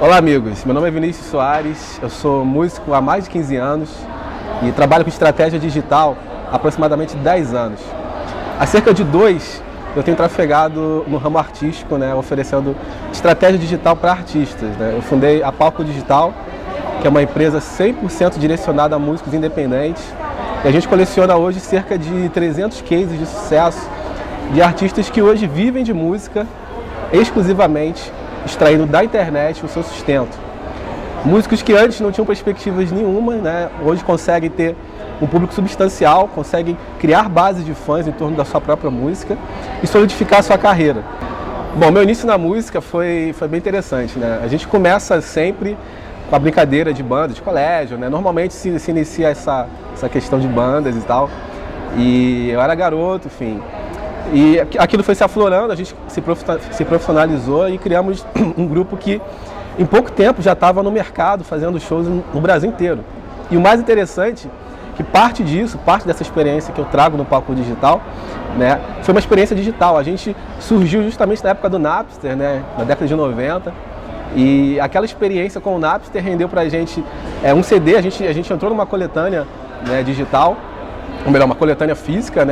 Olá amigos, meu nome é Vinícius Soares, eu sou músico há mais de 15 anos e trabalho com estratégia digital há aproximadamente 10 anos. Há cerca de 2 eu tenho trafegado no ramo artístico, oferecendo estratégia digital para artistas. Eu fundei a Palco Digital, que é uma empresa 100% direcionada a músicos independentes, e a gente coleciona hoje cerca de 300 cases de sucesso de artistas que hoje vivem de música exclusivamente, extraindo da internet o seu sustento. Músicos que antes não tinham perspectivas nenhuma, hoje conseguem ter um público substancial, conseguem criar base de fãs em torno da sua própria música e solidificar a sua carreira. Bom, meu início na música foi bem interessante, A gente começa sempre com a brincadeira de banda, de colégio, Normalmente se inicia essa questão de bandas e tal. E eu era garoto, enfim. E aquilo foi se aflorando, a gente se profissionalizou e criamos um grupo que em pouco tempo já estava no mercado fazendo shows no Brasil inteiro. E o mais interessante, que parte dessa experiência que eu trago no Palco Digital, foi uma experiência digital. A gente surgiu justamente na época do Napster, na década de 90. E aquela experiência com o Napster rendeu pra gente um CD, a gente entrou numa coletânea digital, ou melhor, uma coletânea física,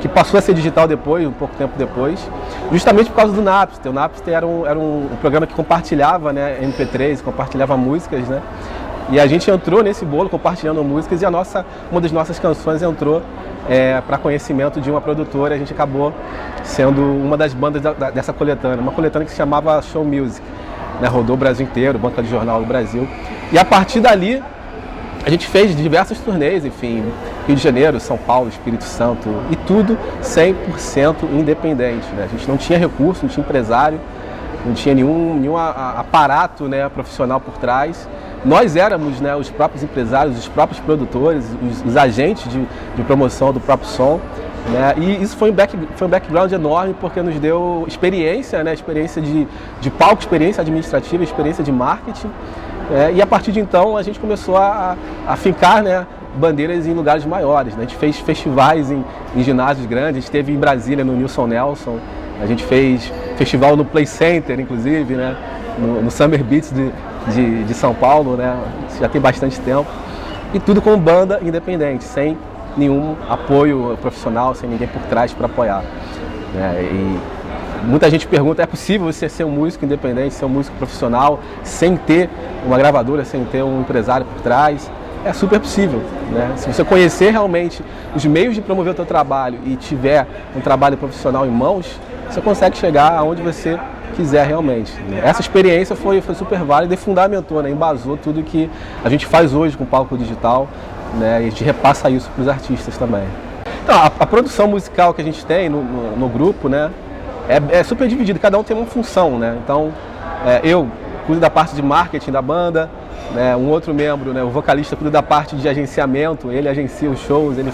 que passou a ser digital depois, um pouco tempo depois, justamente por causa do Napster. O Napster era um programa que compartilhava MP3, compartilhava músicas, E a gente entrou nesse bolo compartilhando músicas e uma das nossas canções entrou para conhecimento de uma produtora. A gente acabou sendo uma das bandas dessa coletânea, uma coletânea que se chamava Show Music, rodou o Brasil inteiro, banca de jornal do Brasil. E a partir dali, a gente fez diversas turnês, enfim, Rio de Janeiro, São Paulo, Espírito Santo, e tudo 100% independente, A gente não tinha recurso, não tinha empresário, não tinha nenhum aparato profissional por trás. Nós éramos os próprios empresários, os próprios produtores, os agentes de promoção do próprio som. E isso foi um background enorme porque nos deu experiência, experiência de palco, experiência administrativa, experiência de marketing. E a partir de então a gente começou a fincar bandeiras em lugares maiores. A gente fez festivais em ginásios grandes, a gente esteve em Brasília no Nilson Nelson, a gente fez festival no Play Center, inclusive, no Summer Beats de São Paulo, já tem bastante tempo. E tudo com banda independente, sem nenhum apoio profissional, sem ninguém por trás para apoiar. E muita gente pergunta, é possível você ser um músico independente, ser um músico profissional, sem ter uma gravadora, sem ter um empresário por trás? É super possível, Se você conhecer realmente os meios de promover o seu trabalho e tiver um trabalho profissional em mãos, você consegue chegar aonde você quiser realmente. Essa experiência foi super válida e fundamentou, embasou tudo que a gente faz hoje com o Palco Digital, e a gente repassa isso para os artistas também. Então, a produção musical que a gente tem no grupo, é super dividido, cada um tem uma função, Então, eu cuido da parte de marketing da banda, um outro membro, o vocalista, cuida da parte de agenciamento, ele agencia os shows, ele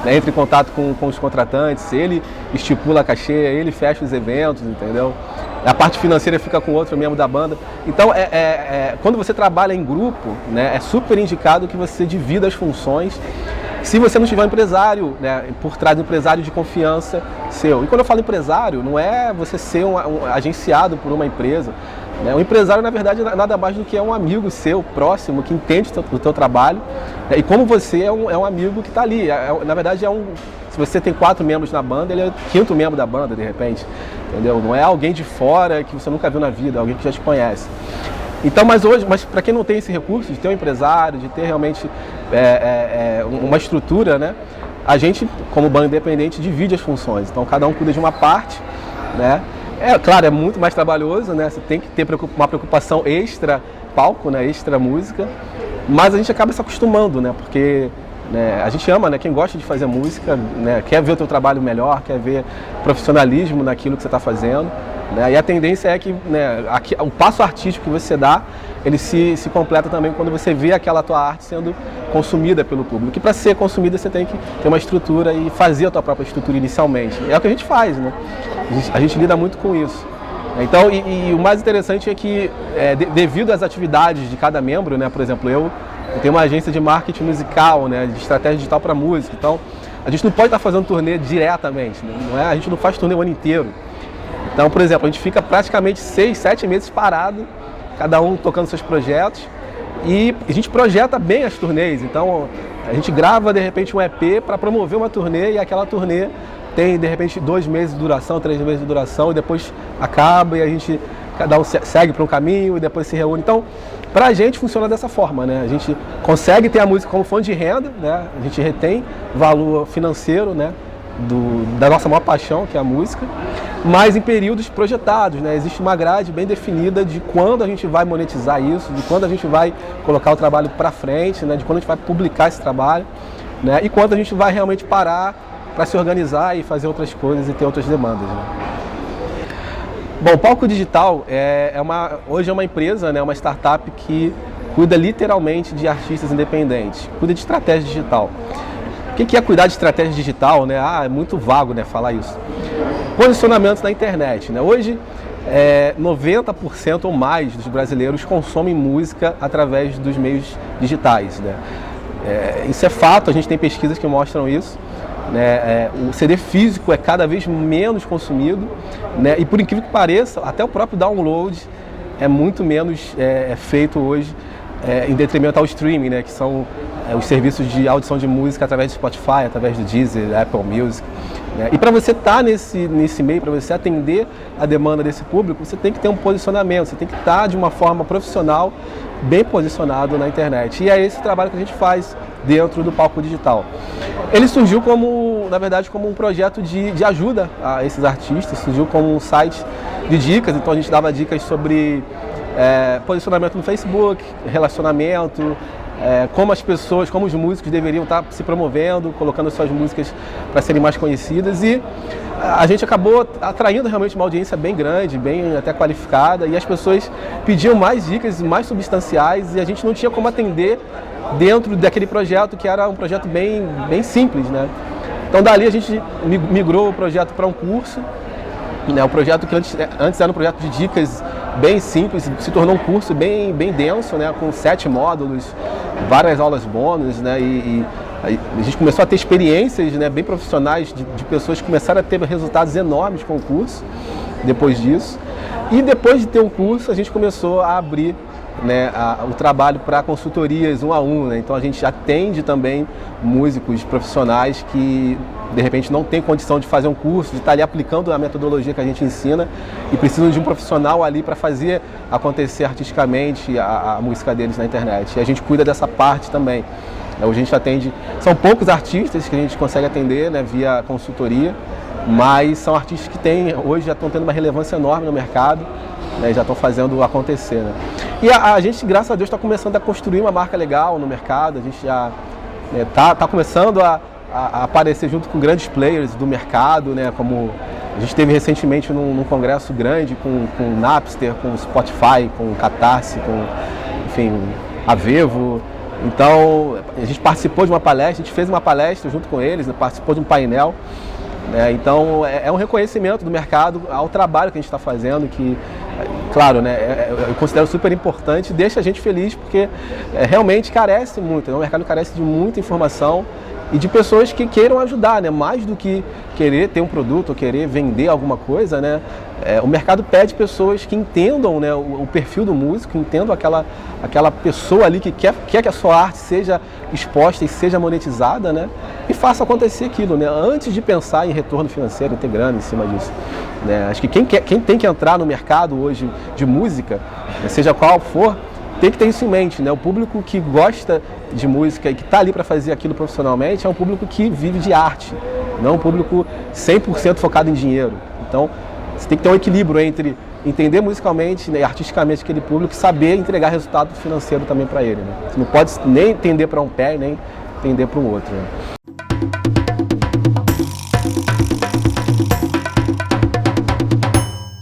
entra em contato com os contratantes, ele estipula a cachê, ele fecha os eventos, entendeu? A parte financeira fica com outro membro da banda. Então, quando você trabalha em grupo, é super indicado que você divida as funções. Se você não tiver um empresário, por trás de um empresário de confiança seu. E quando eu falo empresário, não é você ser agenciado por uma empresa. O empresário, na verdade, é nada mais do que um amigo seu, próximo, que entende o teu trabalho. E como você é um amigo que está ali. Na verdade, se você tem 4 membros na banda, ele é o 5º membro da banda, de repente. Entendeu? Não é alguém de fora que você nunca viu na vida, é alguém que já te conhece. Então, mas para quem não tem esse recurso de ter um empresário, de ter realmente uma estrutura, a gente, como banda independente, divide as funções. Então, cada um cuida de uma parte, Claro, é muito mais trabalhoso, Você tem que ter uma preocupação extra palco, extra música, mas a gente acaba se acostumando, Porque a gente ama, quem gosta de fazer música, quer ver o teu trabalho melhor, quer ver profissionalismo naquilo que você está fazendo, E a tendência é que o passo artístico que você dá, ele se completa também quando você vê aquela tua arte sendo consumida pelo público. E para ser consumida você tem que ter uma estrutura e fazer a tua própria estrutura inicialmente. É o que a gente faz, A gente lida muito com isso. Então, e o mais interessante é que, devido às atividades de cada membro, por exemplo, eu tenho uma agência de marketing musical, de estratégia digital para música. Então, a gente não pode estar fazendo turnê diretamente, a gente não faz turnê o ano inteiro. Então, por exemplo, a gente fica praticamente 6, 7 meses parado cada um tocando seus projetos, e a gente projeta bem as turnês. Então a gente grava de repente um EP para promover uma turnê, e aquela turnê tem de repente 2 meses de duração, 3 meses de duração, e depois acaba e a gente, cada um segue para um caminho e depois se reúne. Então, para a gente funciona dessa forma, né? A gente consegue ter a música como fonte de renda, né? A gente retém valor financeiro, né? Da nossa maior paixão, que é a música, mas em períodos projetados, né? Existe uma grade bem definida de quando a gente vai monetizar isso, de quando a gente vai colocar o trabalho para frente, né? De quando a gente vai publicar esse trabalho, né? E quando a gente vai realmente parar para se organizar e fazer outras coisas e ter outras demandas, né? Bom, o Palco Digital hoje é uma empresa, né? Uma startup que cuida literalmente de artistas independentes, cuida de estratégia digital. O que é cuidar de estratégia digital, né? É muito vago, né, falar isso. Posicionamento na internet, né? Hoje, 90% ou mais dos brasileiros consomem música através dos meios digitais, né? Isso é fato, a gente tem pesquisas que mostram isso, né? O CD físico é cada vez menos consumido, né? E por incrível que pareça, até o próprio download é muito menos feito hoje, em detrimento ao streaming, né? Que são os serviços de audição de música através do Spotify, através do Deezer, Apple Music, né? E para você estar nesse meio, para você atender a demanda desse público, você tem que ter um posicionamento, você tem que estar de uma forma profissional, bem posicionado na internet. E é esse trabalho que a gente faz dentro do Palco Digital. Ele surgiu na verdade, como um projeto de ajuda a esses artistas, surgiu como um site de dicas. Então a gente dava dicas sobre posicionamento no Facebook, relacionamento, como as pessoas, como os músicos deveriam estar se promovendo, colocando suas músicas para serem mais conhecidas, e a gente acabou atraindo realmente uma audiência bem grande, bem até qualificada, e as pessoas pediam mais dicas, mais substanciais, e a gente não tinha como atender dentro daquele projeto, que era um projeto bem simples, né? Então dali a gente migrou o projeto para um curso, né? O projeto que antes era um projeto de dicas bem simples, se tornou um curso bem denso, né? Com 7 módulos, várias aulas bônus, né? E a gente começou a ter experiências, né, bem profissionais de pessoas que começaram a ter resultados enormes com o curso depois disso. E depois de ter um curso, a gente começou a abrir, né, o trabalho para consultorias 1 a 1, né? Então a gente atende também músicos profissionais que de repente não tem condição de fazer um curso, de estar ali aplicando a metodologia que a gente ensina e precisam de um profissional ali para fazer acontecer artisticamente a música deles na internet. E a gente cuida dessa parte também. Hoje a gente atende, são poucos artistas que a gente consegue atender, né, via consultoria, mas são artistas que hoje já estão tendo uma relevância enorme no mercado, né, já estão fazendo acontecer, né. E a gente, graças a Deus, está começando a construir uma marca legal no mercado. A gente já está começando a aparecer junto com grandes players do mercado, né, como a gente teve recentemente num congresso grande com Napster, com Spotify, com Catarse, com, enfim, a Vevo. Então a gente participou de uma palestra, a gente fez uma palestra junto com eles, né, participou de um painel. Então é um reconhecimento do mercado ao trabalho que a gente está fazendo, que, claro, né, eu considero super importante, deixa a gente feliz, porque realmente carece muito, né? O mercado carece de muita informação e de pessoas que queiram ajudar, né? Mais do que querer ter um produto ou querer vender alguma coisa, né? O mercado pede pessoas que entendam, né, o perfil do músico, entendam aquela pessoa ali que quer que a sua arte seja exposta e seja monetizada, né? E faça acontecer aquilo, né? Antes de pensar em retorno financeiro, em ter grana em cima disso, né? Acho que quem tem que entrar no mercado hoje de música, seja qual for, tem que ter isso em mente, né? O público que gosta de música e que está ali para fazer aquilo profissionalmente é um público que vive de arte, não um público 100% focado em dinheiro. Então, você tem que ter um equilíbrio entre entender musicalmente, né, e artisticamente aquele público e saber entregar resultado financeiro também para ele, né? Você não pode nem entender para um pé, nem entender para o outro, né?